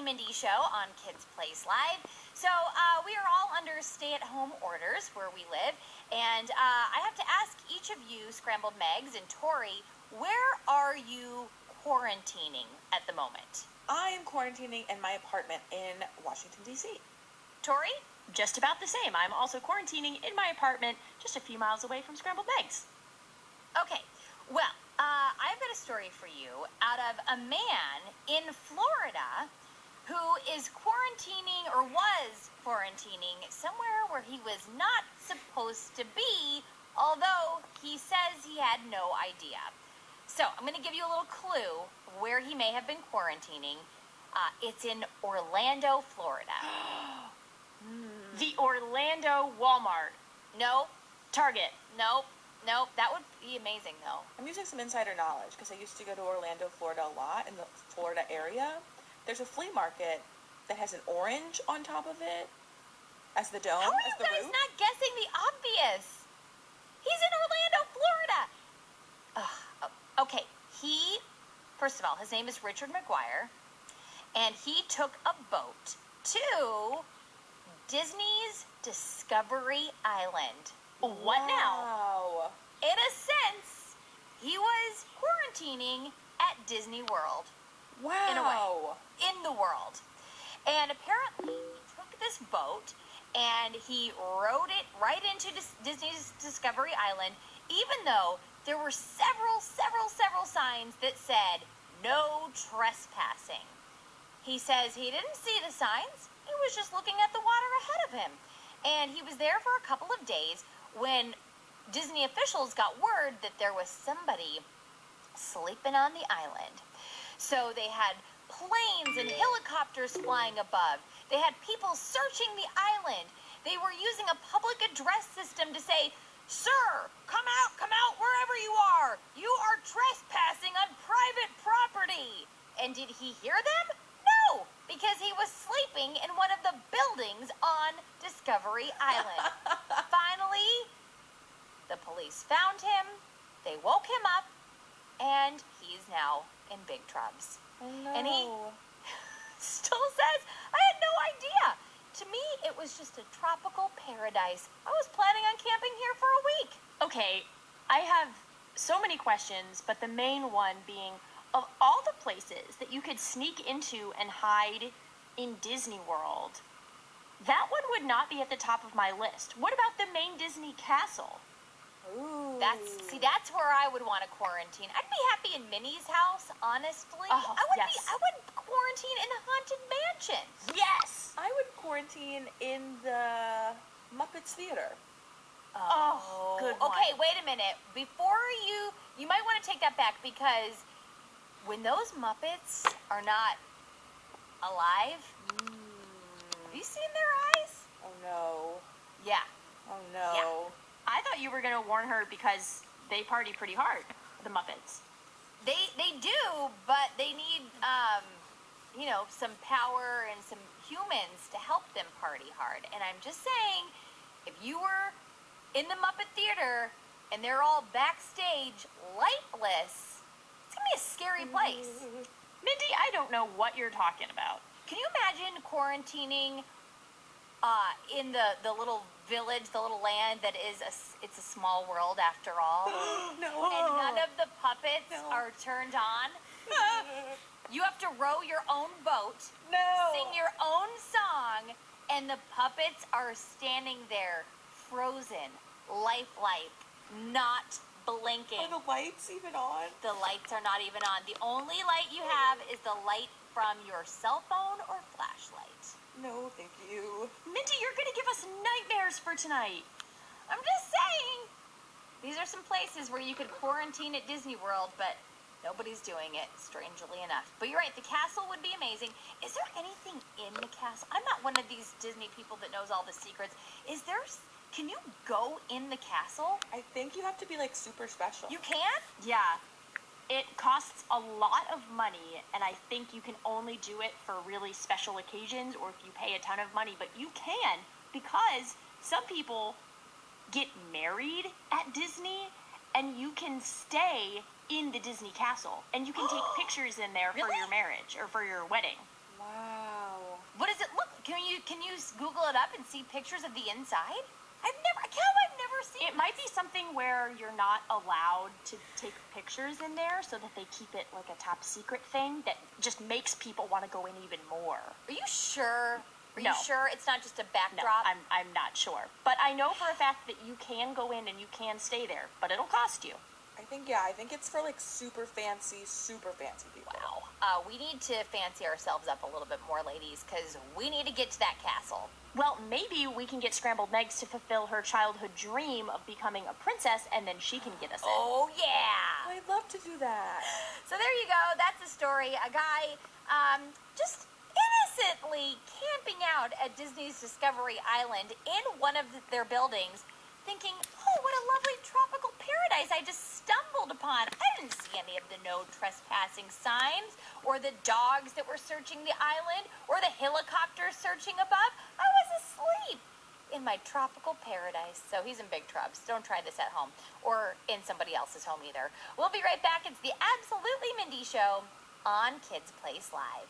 Funny Mindy show on Kids Place Live. So we are all under stay-at-home orders where we live, and I have to ask each of you, Scrambled Megs and Tori, where are you quarantining at the moment? I am quarantining in my apartment in Washington, D.C. Tori? Just about the same. I'm also quarantining in my apartment just a few miles away from Scrambled Megs. Okay, well, I've got a story for you out of a man in Florida who is quarantining, or was quarantining, somewhere where he was not supposed to be, although he says he had no idea. So I'm going to give you a little clue of where he may have been quarantining. It's in Orlando, Florida. The Orlando Walmart. No, Target. no, that would be amazing, though. I'm using some insider knowledge because I used to go to Orlando, Florida a lot, in the Florida area. There's a flea market that has an orange on top of it as the dome, How are as you the guys roof. not guessing the obvious? He's in Orlando, Florida. Okay, first of all, his name is Richard McGuire, and he took a boat to Disney's Discovery Island. What now? Wow. In a sense, he was quarantining at Disney World. Wow. In a way. In the world. And apparently he took this boat and he rowed it right into Disney's Discovery Island, even though there were several signs that said no trespassing. He says he didn't see the signs. He was just looking at the water ahead of him. And he was there for a couple of days when Disney officials got word that there was somebody sleeping on the island. So they had planes and helicopters flying above. They had people searching the island. They were using a public address system to say, "Sir, come out wherever you are. You are trespassing on private property." And did he hear them? No, because he was sleeping in one of the buildings on Discovery Island. Finally, the police found him, they woke him up, and he's now in big troubles. Oh, no. And he still says, "I had no idea. To me, it was just a tropical paradise. I was planning on camping here for a week." Okay, I have so many questions, but the main one being, of all the places that you could sneak into and hide in Disney World, that one would not be at the top of my list. What about the main Disney castle? Ooh. That's where I would want to quarantine. I'd be happy in Minnie's house, honestly. Oh, I yes. would quarantine in the Haunted Mansion. Yes! I would quarantine in the Muppets Theater. Oh, good one. Okay, wait a minute. Before you might want to take that back, because when those Muppets are not alive, have you seen their eyes? Oh, no. Yeah. Oh, no. Yeah. I thought you were going to warn her because they party pretty hard, the Muppets. They do, but they need some power and some humans to help them party hard. And I'm just saying, if you were in the Muppet Theater and they're all backstage lightless, it's gonna be a scary place. Mindy, I don't know what you're talking about. Can you imagine quarantining in the little village, the little land that is it's a small world after all? No. And none of the puppets No. are turned on? You have to row your own boat, No. sing your own song, and the puppets are standing there frozen, lifelike, not blinking. Are the lights even on? The lights are not even on. The only light you have is the light from your cell phone or flashlight. No, thank you. Mindy, you're going to give us nightmares for tonight. I'm just saying. These are some places where you could quarantine at Disney World, but nobody's doing it, strangely enough. But you're right, the castle would be amazing. Is there anything in the castle? I'm not one of these Disney people that knows all the secrets. Can you go in the castle? I think you have to be, like, super special. You can? Yeah, it costs a lot of money, and I think you can only do it for really special occasions or if you pay a ton of money. But you can, because some people get married at Disney, and you can stay in the Disney castle, and you can take pictures in there for Really? your marriage or for your wedding. Wow. can you Google it up and see pictures of the inside? I've never seen. It might be something where you're not allowed to take pictures in there, so that they keep it like a top secret thing that just makes people want to go in even more. Are you sure? Are No. you sure it's not just a No, backdrop? I'm not sure. But I know for a fact that you can go in and you can stay there, but it'll cost you. I think it's for like super fancy people. Wow. We need to fancy ourselves up a little bit more, ladies, because we need to get to that castle. Well, maybe we can get Scrambled Eggs to fulfill her childhood dream of becoming a princess, and then she can get us in. Oh, yeah. I'd love to do that. So there you go. That's the story. A guy just innocently camping out at Disney's Discovery Island in one of their buildings, thinking, oh, what a lovely tropical paradise I just stumbled upon. I didn't see any of the no trespassing signs, or the dogs that were searching the island, or the helicopters searching above. I was asleep in my tropical paradise. So he's in big trouble. Don't try this at home, or in somebody else's home either. We'll be right back. It's the Absolutely Mindy Show on Kids Place Live.